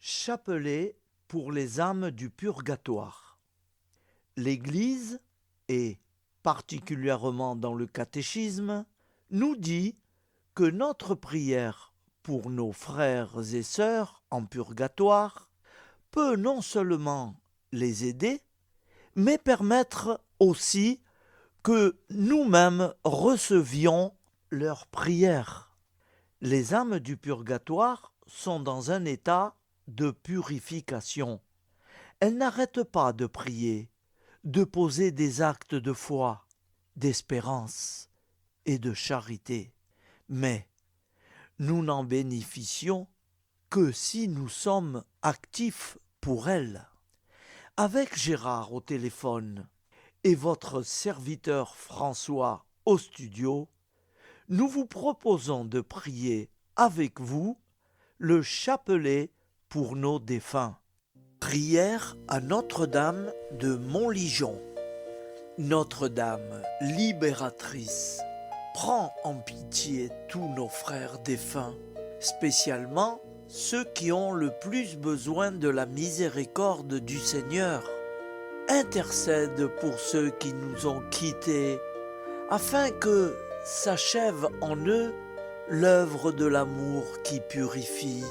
Chapelet pour les âmes du purgatoire. L'Église, et particulièrement dans le catéchisme, nous dit que notre prière pour nos frères et sœurs en purgatoire peut non seulement les aider, mais permettre aussi que nous-mêmes recevions leurs prières. Les âmes du purgatoire sont dans un état de purification. Elles n'arrêtent pas de prier, de poser des actes de foi, d'espérance et de charité. Mais nous n'en bénéficions que si nous sommes actifs pour elles. Avec Gérard au téléphone et votre serviteur François au studio, nous vous proposons de prier avec vous le chapelet pour nos défunts. Prière à Notre-Dame de Montligeon. Notre-Dame libératrice, prends en pitié tous nos frères défunts, spécialement ceux qui ont le plus besoin de la miséricorde du Seigneur. Intercède pour ceux qui nous ont quittés, afin que s'achève en eux l'œuvre de l'amour qui purifie.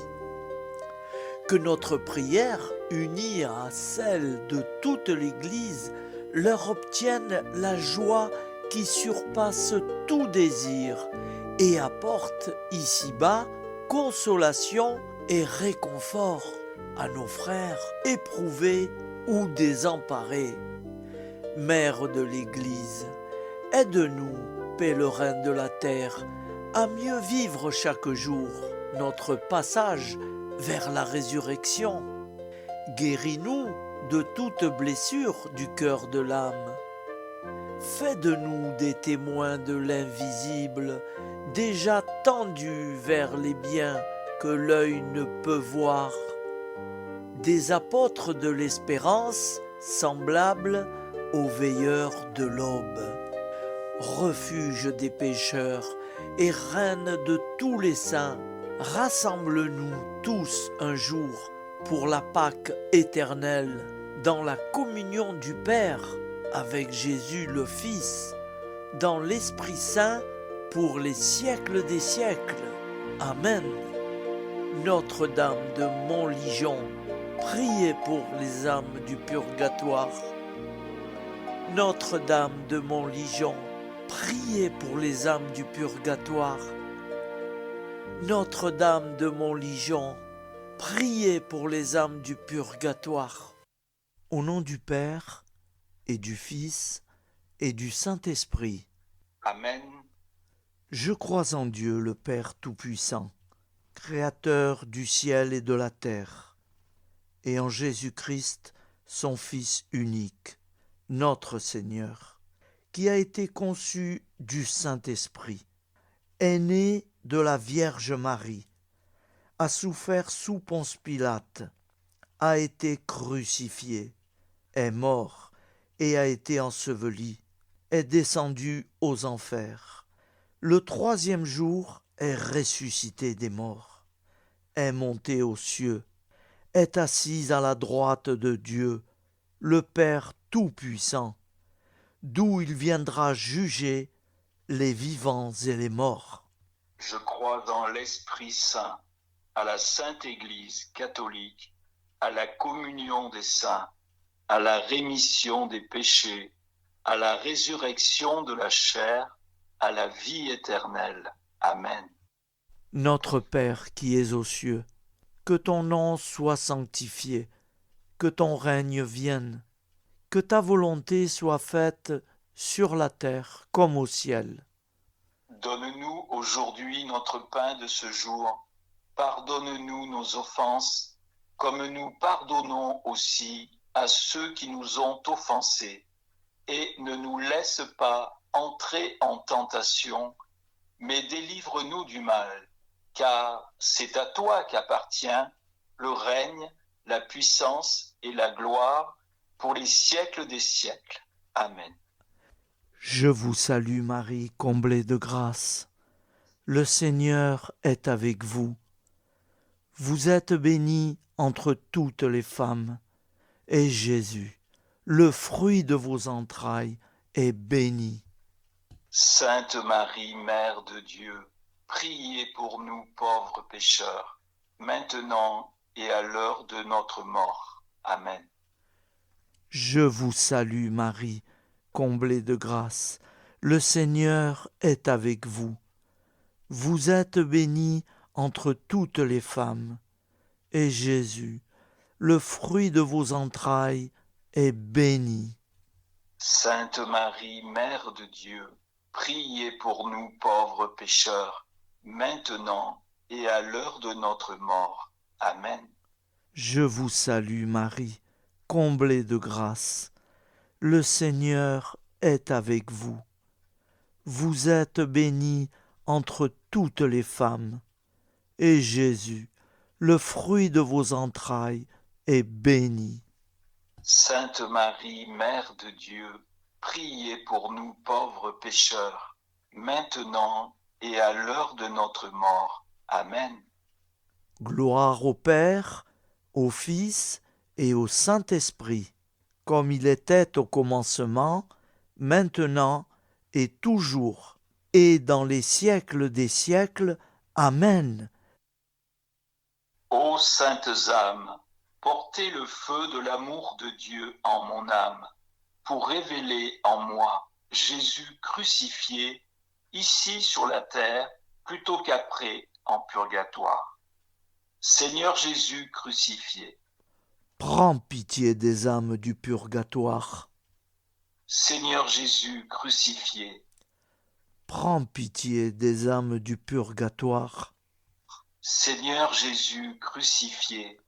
Que notre prière, unie à celle de toute l'Église, leur obtienne la joie qui surpasse tout désir et apporte ici-bas consolation et réconfort à nos frères éprouvés ou désemparés. Mère de l'Église, aide-nous, pèlerins de la terre, à mieux vivre chaque jour notre passage vers la résurrection. Guéris-nous de toute blessure du cœur de l'âme. Fais de nous des témoins de l'invisible, déjà tendus vers les biens que l'œil ne peut voir. Des apôtres de l'espérance, semblables aux veilleurs de l'aube. Refuge des pécheurs et reine de tous les saints, rassemble-nous tous un jour pour la Pâque éternelle dans la communion du Père avec Jésus le Fils, dans l'Esprit Saint pour les siècles des siècles. Amen. Notre-Dame de Montligeon, priez pour les âmes du purgatoire. Notre-Dame de Montligeon, priez pour les âmes du purgatoire. Notre-Dame de Montligeon, priez pour les âmes du purgatoire. Au nom du Père et du Fils et du Saint-Esprit. Amen. Je crois en Dieu, le Père Tout-Puissant, Créateur du ciel et de la terre, et en Jésus-Christ, son Fils unique, notre Seigneur, qui a été conçu du Saint-Esprit, est né de la Vierge Marie, a souffert sous Ponce Pilate, a été crucifié, est mort et a été enseveli, est descendu aux enfers. Le troisième jour est ressuscité des morts, est monté aux cieux, est assis à la droite de Dieu, le Père Tout-Puissant, d'où il viendra juger les vivants et les morts. Je crois dans l'Esprit Saint, à la Sainte Église catholique, à la communion des saints, à la rémission des péchés, à la résurrection de la chair, à la vie éternelle. Amen. Notre Père qui es aux cieux, que ton nom soit sanctifié, que ton règne vienne, que ta volonté soit faite sur la terre comme au ciel. Donne-nous aujourd'hui notre pain de ce jour. Pardonne-nous nos offenses, comme nous pardonnons aussi à ceux qui nous ont offensés. Et ne nous laisse pas entrer en tentation, mais délivre-nous du mal, car c'est à toi qu'appartient le règne, la puissance et la gloire pour les siècles des siècles. Amen. Je vous salue Marie, comblée de grâce. Le Seigneur est avec vous. Vous êtes bénie entre toutes les femmes, et Jésus, le fruit de vos entrailles, est béni. Sainte Marie, Mère de Dieu, priez pour nous pauvres pécheurs, maintenant et à l'heure de notre mort. Amen. Je vous salue Marie, comblée de grâce. Le Seigneur est avec vous. Vous êtes bénie entre toutes les femmes, et Jésus, le fruit de vos entrailles, est béni. Sainte Marie, Mère de Dieu, priez pour nous pauvres pécheurs, maintenant et à l'heure de notre mort. Amen. Je vous salue Marie, comblée de grâce. Le Seigneur est avec vous. Vous êtes bénie entre toutes les femmes, et Jésus, le fruit de vos entrailles, est béni. Sainte Marie, Mère de Dieu, priez pour nous pauvres pécheurs, maintenant et à l'heure de notre mort. Amen. Gloire au Père, au Fils et au Saint-Esprit, comme il était au commencement, maintenant et toujours, et dans les siècles des siècles. Amen. Ô saintes âmes, portez le feu de l'amour de Dieu en mon âme, pour révéler en moi Jésus crucifié, ici sur la terre, plutôt qu'après en purgatoire. Seigneur Jésus crucifié, Prends pitié des âmes du purgatoire. Seigneur Jésus crucifié, Prends pitié des âmes du purgatoire. Seigneur Jésus crucifié,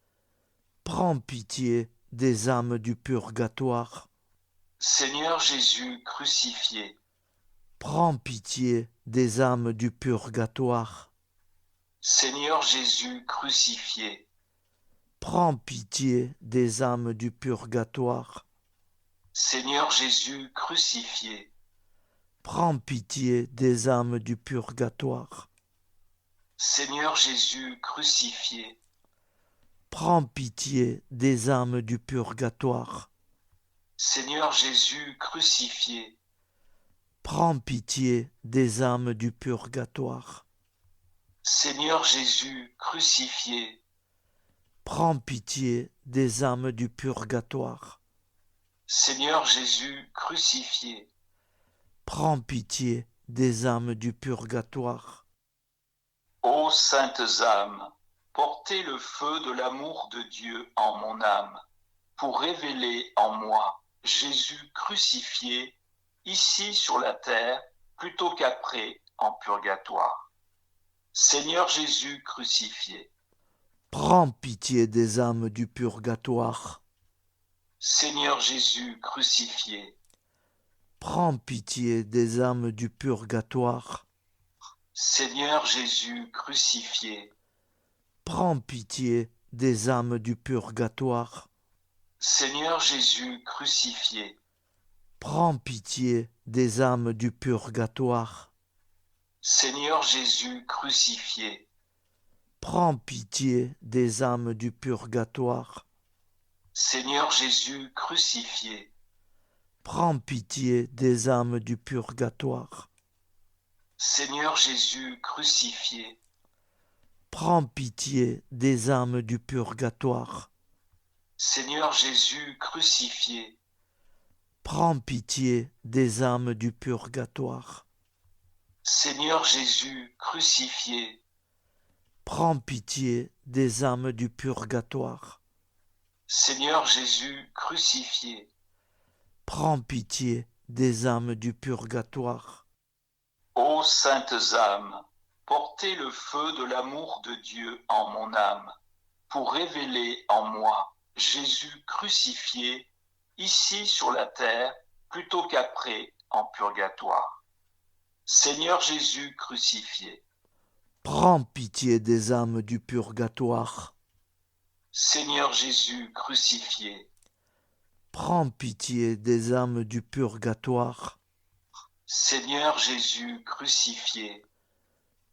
Prends pitié des âmes du purgatoire. Seigneur Jésus crucifié, Prends pitié des âmes du purgatoire. Seigneur Jésus crucifié, Prends pitié des âmes du purgatoire. Seigneur Jésus crucifié, Prends pitié des âmes du purgatoire. Seigneur Jésus crucifié, Prends pitié des âmes du purgatoire. Seigneur Jésus crucifié, Prends pitié des âmes du purgatoire. Seigneur Jésus crucifié, Prends pitié des âmes du purgatoire. Seigneur Jésus crucifié, Prends pitié des âmes du purgatoire. ô saintes âmes, portez le feu de l'amour de Dieu en mon âme, pour révéler en moi Jésus crucifié, ici sur la terre, plutôt qu'après en purgatoire. Seigneur Jésus crucifié, Prends pitié des âmes du purgatoire. Seigneur Jésus crucifié, Prends pitié des âmes du purgatoire. Seigneur Jésus crucifié, Prends pitié des âmes du purgatoire. Seigneur Jésus crucifié, Prends pitié des âmes du purgatoire. Seigneur Jésus crucifié, Prends pitié des âmes du purgatoire. Seigneur Jésus crucifié, Prends pitié des âmes du purgatoire. Seigneur Jésus crucifié, Prends pitié des âmes du purgatoire. Seigneur Jésus crucifié, Prends pitié des âmes du purgatoire. Seigneur Jésus crucifié, Prends pitié des âmes du purgatoire. Seigneur Jésus crucifié, Prends pitié des âmes du purgatoire. ô saintes âmes, portez le feu de l'amour de Dieu en mon âme, pour révéler en moi Jésus crucifié, ici sur la terre, plutôt qu'après en purgatoire. Seigneur Jésus crucifié, Prends pitié des âmes du purgatoire. Seigneur Jésus crucifié, Prends pitié des âmes du purgatoire. Seigneur Jésus crucifié,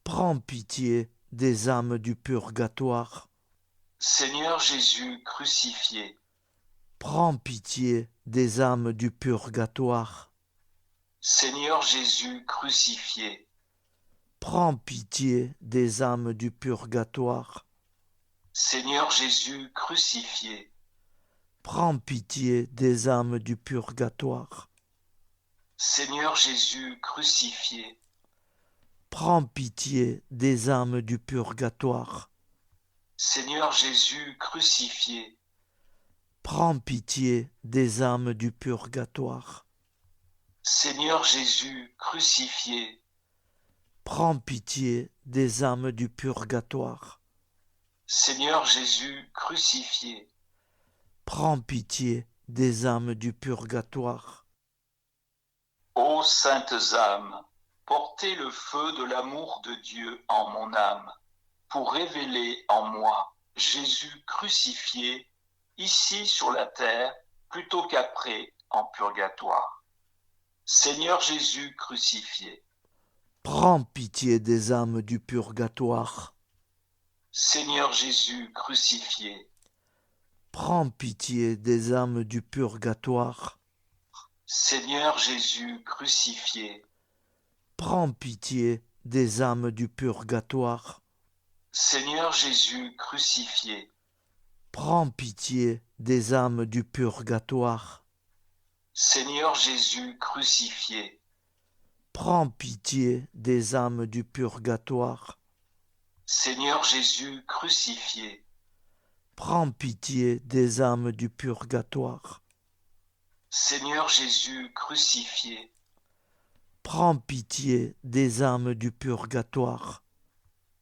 Prends pitié des âmes du purgatoire. Seigneur Jésus crucifié, prends pitié des âmes du purgatoire. Seigneur Jésus crucifié, Prends pitié des âmes du purgatoire. Seigneur Jésus crucifié, Prends pitié des âmes du purgatoire. Seigneur Jésus crucifié, Prends pitié des âmes du purgatoire. Seigneur Jésus crucifié, Prends pitié des âmes du purgatoire. Seigneur Jésus crucifié, Prends pitié des âmes du purgatoire. Seigneur Jésus crucifié, Prends pitié des âmes du purgatoire. ô saintes âmes, portez le feu de l'amour de Dieu en mon âme, pour révéler en moi Jésus crucifié, ici sur la terre, plutôt qu'après en purgatoire. Seigneur Jésus crucifié, Prends pitié des âmes du purgatoire. Seigneur Jésus crucifié, Prends pitié des âmes du purgatoire. Seigneur Jésus crucifié, Prends pitié des âmes du purgatoire. Seigneur Jésus crucifié, Prends pitié des âmes du purgatoire. Seigneur Jésus crucifié, Prends pitié des âmes du purgatoire. Seigneur Jésus crucifié, Prends pitié des âmes du purgatoire. Seigneur Jésus crucifié, Prends pitié des âmes du purgatoire.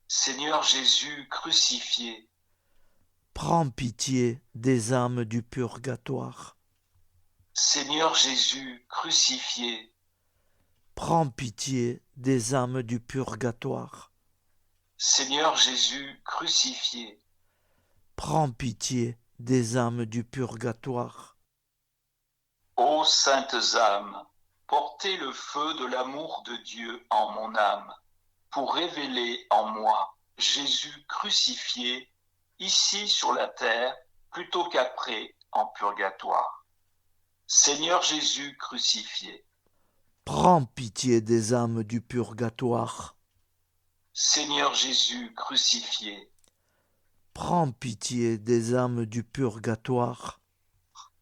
Seigneur Jésus crucifié, Prends pitié des âmes du purgatoire. Seigneur Jésus crucifié, Prends pitié des âmes du purgatoire. Seigneur Jésus crucifié, Prends pitié des âmes du purgatoire. ô saintes âmes, portez le feu de l'amour de Dieu en mon âme, pour révéler en moi Jésus crucifié, ici sur la terre, plutôt qu'après en purgatoire. Seigneur Jésus crucifié, Prends pitié des âmes du purgatoire. Seigneur Jésus crucifié, Prends pitié des âmes du purgatoire.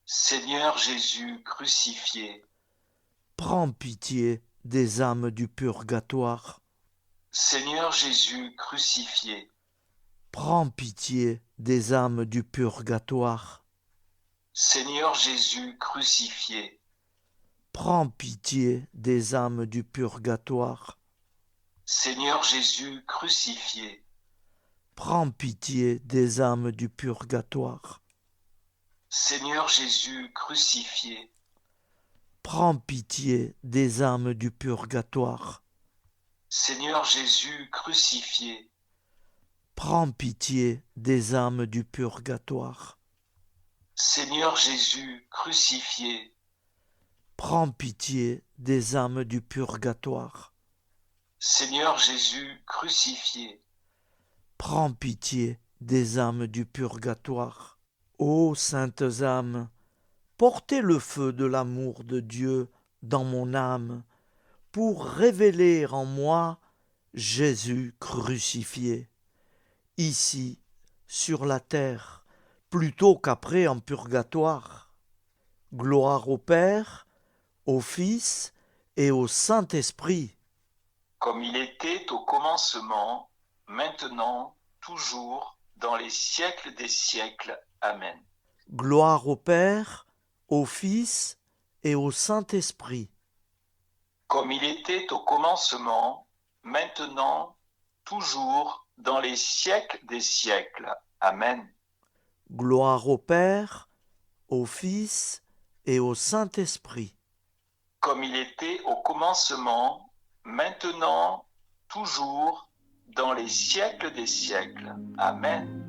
Seigneur Jésus crucifié, Prends pitié des âmes du purgatoire. Seigneur Jésus crucifié, Prends pitié des âmes du purgatoire. Seigneur Jésus crucifié, Prends pitié des âmes du purgatoire. Seigneur Jésus crucifié, Prends pitié des âmes du purgatoire. Seigneur Jésus crucifié, Prends pitié des âmes du purgatoire. Seigneur Jésus crucifié, Prends pitié des âmes du purgatoire. Seigneur Jésus crucifié, Prends pitié des âmes du purgatoire. Seigneur Jésus crucifié, Prends pitié des âmes du purgatoire. Ô saintes âmes, portez le feu de l'amour de Dieu dans mon âme, pour révéler en moi Jésus crucifié, ici sur la terre, plutôt qu'après en purgatoire. Gloire au Père, au Fils et au Saint-Esprit, comme il était au commencement, maintenant, toujours, dans les siècles des siècles. Amen. gloire au Père, au Fils et au Saint-Esprit, Comme il était au commencement, maintenant, toujours, dans les siècles des siècles. Amen. gloire au Père, au Fils et au Saint-Esprit, Comme il était au commencement, maintenant, toujours, dans les siècles des siècles. Amen.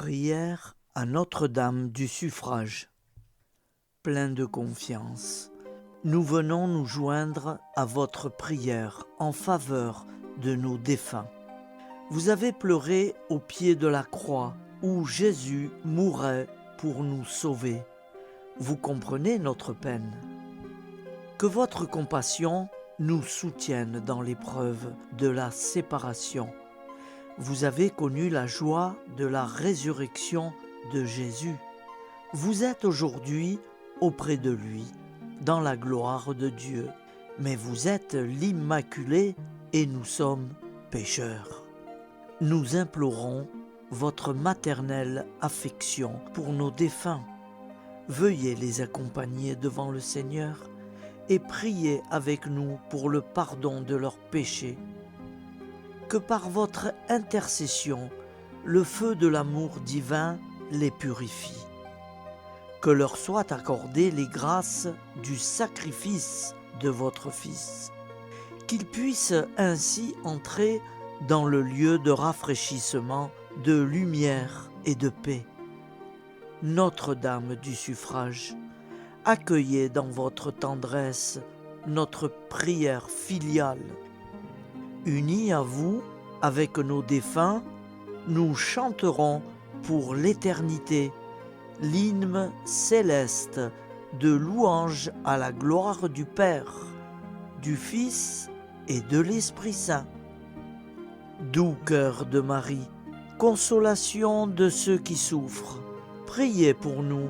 Prière à Notre-Dame du Suffrage. Plein de confiance, nous venons nous joindre à votre prière en faveur de nos défunts. Vous avez pleuré au pied de la croix où Jésus mourait pour nous sauver. Vous comprenez notre peine. Que votre compassion nous soutienne dans l'épreuve de la séparation. Vous avez connu la joie de la résurrection de Jésus. Vous êtes aujourd'hui auprès de lui, dans la gloire de Dieu. Mais vous êtes l'Immaculée et nous sommes pécheurs. Nous implorons votre maternelle affection pour nos défunts. Veuillez les accompagner devant le Seigneur et priez avec nous pour le pardon de leurs péchés. Que par votre intercession, le feu de l'amour divin les purifie. Que leur soient accordées les grâces du sacrifice de votre Fils, qu'ils puissent ainsi entrer dans le lieu de rafraîchissement, de lumière et de paix. Notre-Dame du Suffrage, accueillez dans votre tendresse notre prière filiale. Unis à vous, avec nos défunts, nous chanterons pour l'éternité l'hymne céleste de louange à la gloire du Père, du Fils et de l'Esprit Saint. Doux cœur de Marie, consolation de ceux qui souffrent, priez pour nous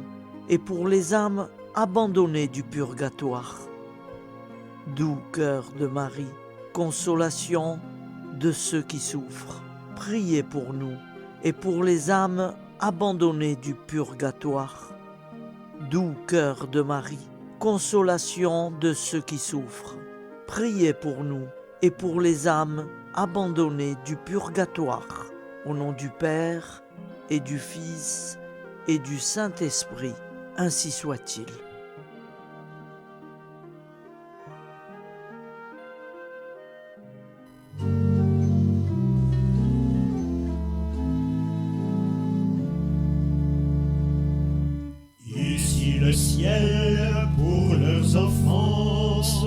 et pour les âmes abandonnées du purgatoire. Doux cœur de Marie, consolation de ceux qui souffrent, priez pour nous et pour les âmes abandonnées du purgatoire. Doux cœur de Marie, consolation de ceux qui souffrent, priez pour nous et pour les âmes abandonnées du purgatoire. Au nom du Père et du Fils et du Saint-Esprit, ainsi soit-il. Ici le ciel pour leurs offenses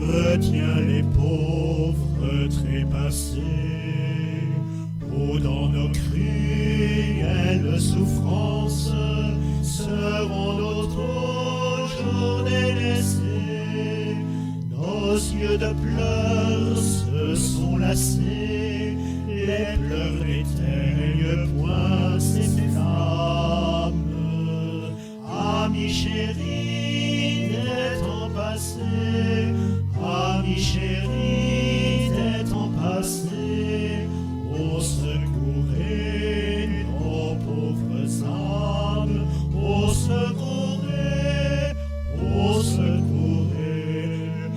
retient les pauvres trépassés. Oh, dans nos cruelles souffrances seront notre jour délaissés. Nos yeux de pleurs se sont lassés, les pleurs n'éteignent point ces flammes. Amis chéris des temps passés, amis chéris des temps passés, ô secourez nos pauvres âmes, ô secourez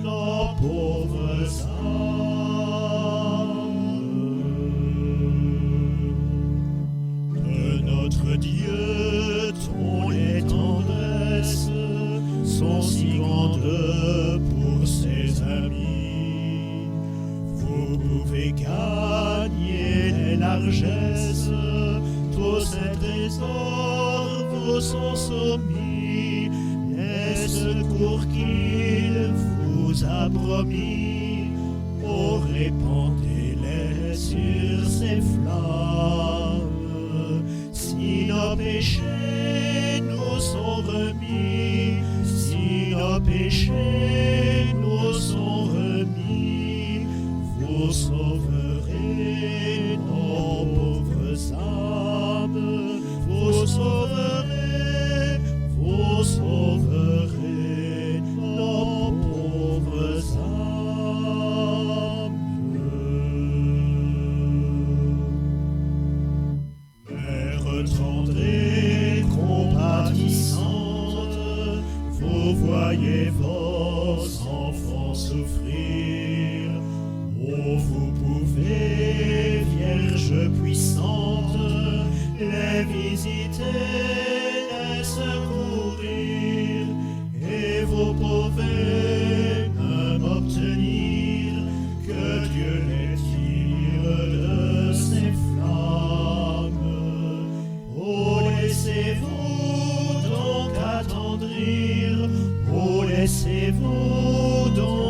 nos pauvres âmes. Que notre Dieu, ton les tendresses sont si grandes pour ses amis. Vous pouvez gagner les largesses, tous ces trésors vous sont soumis. Les secours qu'il vous a promis, oh, répandez-les sur ces flammes. Si nos péchés nous sont remis, si nos péchés nous sont remis, vous sauverez nos pauvres âmes, vous sauverez nos pauvres âmes. Mère tendre et compatissante, vous voyez vos enfants souffrir. Oh, vous pouvez, Vierge puissante, les visiter, les secourir, et vous pouvez même obtenir que Dieu les tire de ces flammes. Laissez vos dons